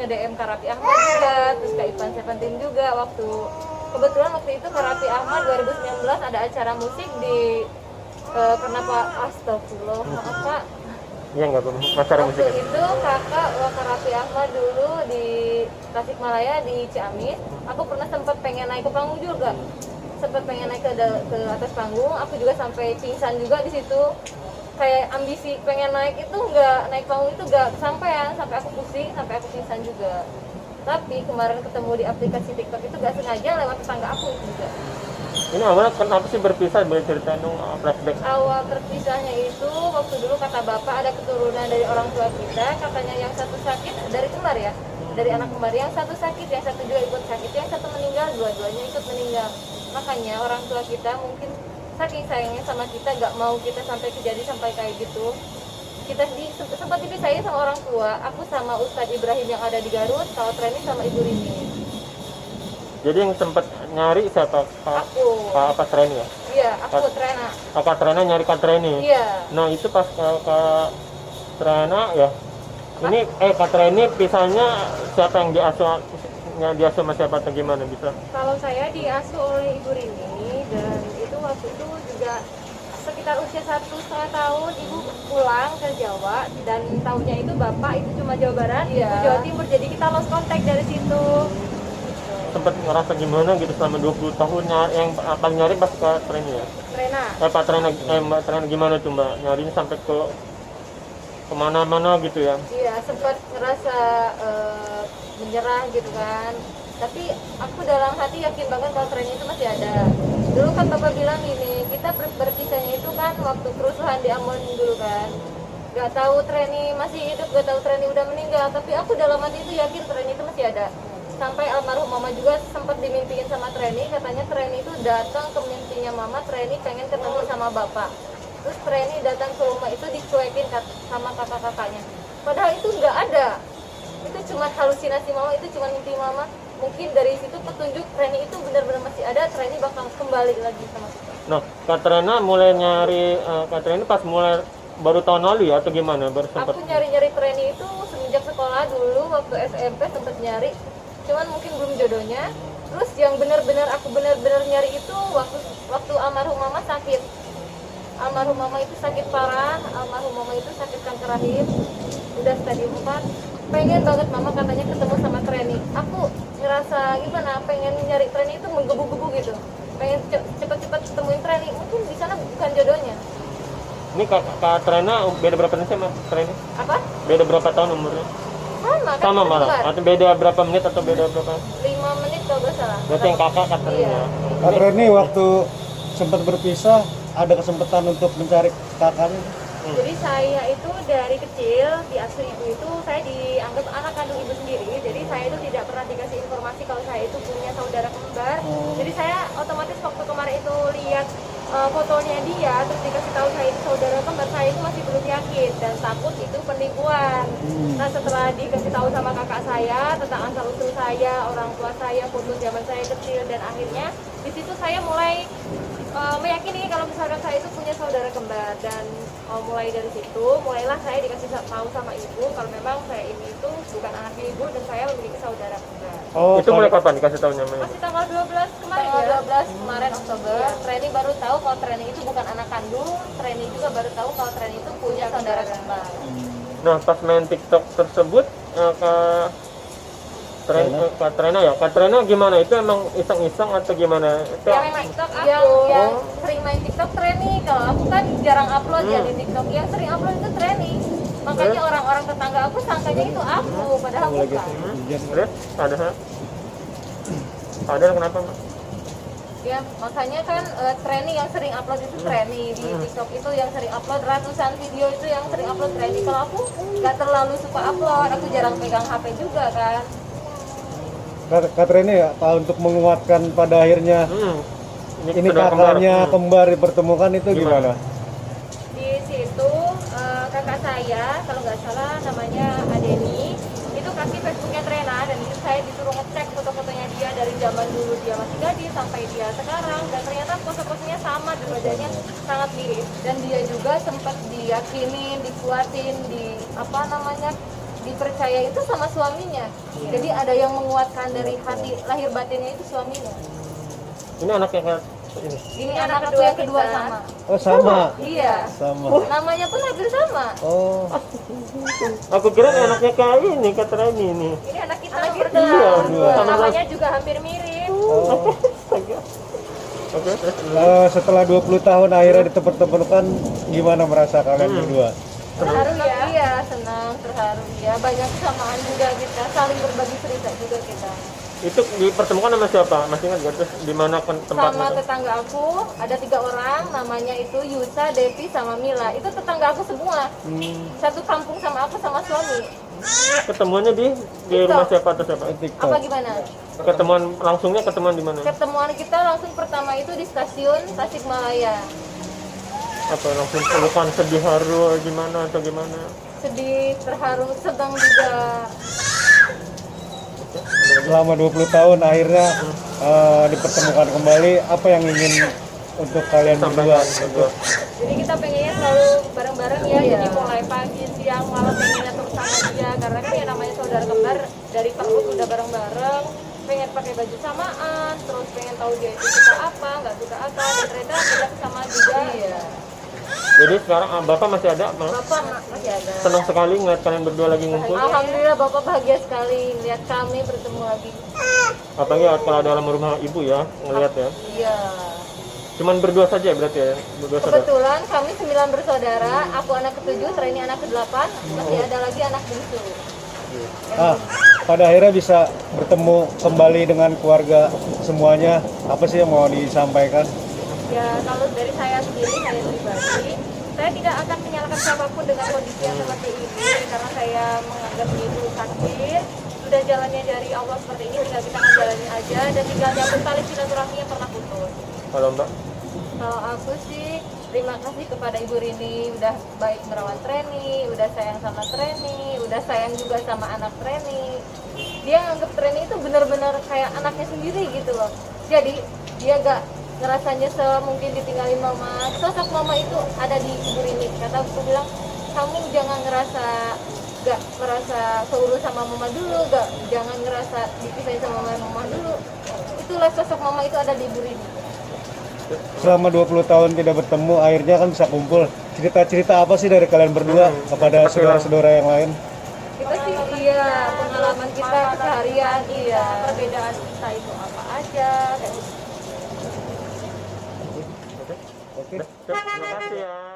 nge-DM Kak Raffi Ahmad juga, terus Kak Ivan Seventeen juga. Kebetulan waktu itu Kak Raffi Ahmad 2019 ada acara musik di kenapa astagfirullah maaf Kak. Iya nggak apa-apa, acara musik. Waktu itu Kak Raffi Ahmad dulu di Tasikmalaya di Ciamis, aku pernah sempat pengen naik ke panggung juga. Sempat pengen naik ke atas panggung, aku juga sampai pingsan juga di situ. Kayak ambisi pengen naik itu nggak naik panggung itu nggak kesampaian, sampai aku pusing, sampai aku pingsan juga. Tapi kemarin ketemu di aplikasi TikTok itu nggak sengaja lewat tetangga aku itu juga. Ini awalnya kenapa sih berpisah? Boleh ceritain dong flashback. Awal terpisahnya itu waktu dulu kata bapak ada keturunan dari orang tua kita, katanya yang satu sakit dari kembar ya, dari anak kembar, yang satu sakit, yang satu juga ikut sakit, yang satu meninggal, dua-duanya ikut meninggal. Makanya orang tua kita mungkin saking sayangnya sama kita gak mau kita sampai kejadian sampai kayak gitu. Kita sempat dipisahin sama orang tua, aku sama Ustadz Ibrahim yang ada di Garut, kalau Treni sama Ibu Rini. Jadi yang sempat nyari siapa? Aku. Apa Treni ya? Iya, aku Trena. Kak Trena nyari Kak Treni. Iya. Nah itu pas Kak Trena ya. Ini Kak Treni pisahnya siapa yang diasuh sama siapa atau gimana bisa? Kalau saya diasuh oleh Ibu Rini dan itu waktu itu juga sekitar usia 1,5 tahun ibu pulang ke Jawa dan tahunya itu bapak itu cuma Jawa Barat, ibu Jawa Timur, jadi kita lost contact dari situ. Sempat ngerasa gimana gitu selama 20 tahun yang paling nyari pas Kak Treni ya? Trena. Pak Trena, Mbak Trena gimana tuh Mbak? Nyarinya sampai ke kemana-mana gitu ya? Iya, sempat ngerasa menyerah gitu kan. Tapi aku dalam hati yakin banget kalau Treni itu masih ada. Dulu kan bapak bilang gini, kita berpisahnya itu kan waktu kerusuhan di Ambon dulu kan. Gak tahu Treni masih hidup, gak tahu Treni udah meninggal. Tapi aku dalam hati itu yakin Treni itu masih ada. Sampai almarhum mama juga sempat dimimpiin sama Treni, katanya Treni itu datang ke mimpinya mama, Treni pengen ketemu sama bapak. Terus Treni datang ke rumah itu dicuekin sama kakak-kakaknya. Padahal itu nggak ada. Itu cuma halusinasi mama, itu cuma mimpi mama. Mungkin dari situ petunjuk Treni itu benar-benar masih ada, Treni bakal kembali lagi sama kita. Nah, Kak Trena mulai nyari Kak Treni pas mulai baru tahun lalu ya atau gimana? Baru sempat. Aku nyari-nyari Treni itu semenjak sekolah dulu, waktu SMP sempat nyari. Cuman mungkin belum jodohnya. Terus yang aku benar-benar nyari itu waktu almarhum mama sakit. Almarhum mama itu sakit parah, almarhum mama itu sakit kanker rahim, udah stadium 4. Pengen banget mama katanya ketemu sama Treni. Aku ngerasa gimana, pengen nyari Treni itu menggebu-gebu gitu. Pengen cepet-cepet ketemuin Treni, mungkin di sana bukan jodohnya. Ini Kak Trena beda berapa tahun sama Treni? Apa? Beda berapa tahun umurnya? Sama malah. Atau beda berapa menit atau beda berapa? 5 menit kalau nggak salah. Berarti yang kakak Kak Treni Iya. ya? Kak Treni waktu sempat berpisah ada kesempatan untuk mencari kakaknya? Jadi saya itu dari kecil diasuh ibu itu saya dianggap anak kandung ibu sendiri. Jadi saya itu tidak pernah dikasih informasi kalau saya itu punya saudara kembar. Jadi saya otomatis waktu kemarin itu lihat fotonya dia terus dikasih tahu saya itu saudara kembar, saya itu masih belum yakin dan takut itu penipuan. Nah setelah dikasih tahu sama kakak saya tentang asal usul saya, orang tua saya, foto zaman saya kecil, dan akhirnya di situ saya mulai meyakini kalau misalkan saya itu punya saudara kembar, dan mulai dari situ mulailah saya dikasih tahu sama ibu kalau memang saya ini itu bukan anak ibu dan saya memiliki saudara kembar. Oh, itu mulai kapan dikasih tahu namanya? Masih tanggal 12 kemarin ya? 12 kemarin Oktober. Treni baru tahu kalau Treni itu bukan anak kandung, Treni juga baru tahu kalau Treni itu punya saudara kembar. Nah, pas main TikTok tersebut Kak Trena gimana? Itu emang iseng-iseng atau gimana? Itu Yang main TikTok aku, yang sering main TikTok Treni. Kalau aku kan jarang upload ya di TikTok. Yang sering upload itu Treni. Makanya orang-orang tetangga aku sangkanya itu aku, padahal bukan. Lihat, ada kenapa Mbak? Ya, makanya kan Treni yang sering upload itu Treni. Di TikTok itu yang sering upload ratusan video itu yang sering upload Treni. Kalau aku nggak terlalu suka upload, aku jarang pegang HP juga kan. Kak Treni ya, untuk menguatkan pada akhirnya ini kakaknya kembar dipertemukan itu gimana? Di situ kakak saya, kalau nggak salah namanya Adeni, itu kasih Facebooknya Trena, dan itu saya disuruh ngecek foto-fotonya dia dari zaman dulu dia masih gadis sampai dia sekarang, dan ternyata foto-fotonya sama dan wajahnya sangat mirip. Dan dia juga sempat diyakinin, dikuatin, dipercaya itu sama suaminya. Jadi ada yang menguatkan dari hati lahir batinnya itu suaminya. Ini anaknya kayak ini. Ini anak aku yang kedua kita. sama. Oh sama. Iya. Sama. Namanya pun hampir sama. Oh. Aku kira anaknya kayak ini, kata Reni ini. Ini anak kita Anak nomor kita. Iya, dua. sama Namanya juga hampir mirip. Oh. Oke, terus Setelah 20 tahun akhirnya ditemukan, gimana merasa kalian berdua? Terharu ya. Iya, senang, terharu ya. Banyak kesamaan juga kita, saling berbagi cerita juga kita. itu dipertemukan sama siapa? Masih ingat gak? Terus di mana tempatnya? Sama tetangga aku, ada 3 orang, namanya itu Yusa, Devi, sama Mila. Itu tetangga aku semua. Satu kampung sama aku sama suami. Ketemuannya di rumah siapa atau siapa? Apa TikTok. gimana? Ketemuan langsungnya ketemuan di mana? Ketemuan kita langsung pertama itu di stasiun Tasikmalaya. Apa langsung pelukan sedih haru gimana atau gimana? Sedih, terharu, sedang juga. Selama 20 tahun akhirnya dipertemukan kembali, apa yang ingin untuk kalian berdua? Berdua. Jadi kita pengennya selalu bareng-bareng ya. Iya. Jadi mulai pagi, siang, malam pengennya terus sama dia. Karena kan ya namanya saudara kembar dari perut udah bareng-bareng. Pengen pakai baju samaan, terus pengen tahu dia itu suka apa, nggak suka apa. Dan ternyata kita sama juga. Iya. Jadi sekarang Bapak masih ada apa? Bapak masih ada. Senang sekali ngeliat kalian berdua lagi ngumpul. Alhamdulillah Bapak bahagia sekali lihat kami bertemu lagi. Apalagi kalau dalam rumah ibu ya, ngeliat ya. Iya. Cuman berdua saja berarti ya, berdua saudara. Kebetulan kami 9 bersaudara, aku anak ke-7, Reni anak ke-8, masih ada lagi anak bungsu. Pada akhirnya bisa bertemu kembali dengan keluarga semuanya. Apa sih yang mau disampaikan? Ya kalau dari saya sendiri, saya pribadi, saya tidak akan menyalahkan siapapun dengan kondisi yang seperti ini. Karena saya menganggap itu sakit. Sudah jalannya dari Allah seperti ini, tinggal kita ngejalanin aja. Dan tinggal nyambung tali silaturahmi yang pernah putus. Kalau Mbak, Kalau aku sih terima kasih kepada Ibu Rini udah baik merawat Reni, udah sayang sama Reni, udah sayang juga sama anak Reni. Dia nganggep Reni itu benar-benar kayak anaknya sendiri gitu loh. Jadi dia gak ngerasa nyesel mungkin ditinggalin mama. Sosok mama itu ada di Ibu Rini. Kata aku bilang, kamu jangan gak ngerasa seurus sama mama dulu, jangan ngerasa dipisahin sama mama dulu. Itulah sosok mama itu ada di Ibu Rini. Selama 20 tahun tidak bertemu, akhirnya kan bisa kumpul. Cerita-cerita apa sih dari kalian berdua kepada saudara-saudara yang lain? Kita sih iya, pengalaman kita keseharian, iya. Perbedaan kita itu apa aja. Kayak gitu. Oke. terima kasih ya.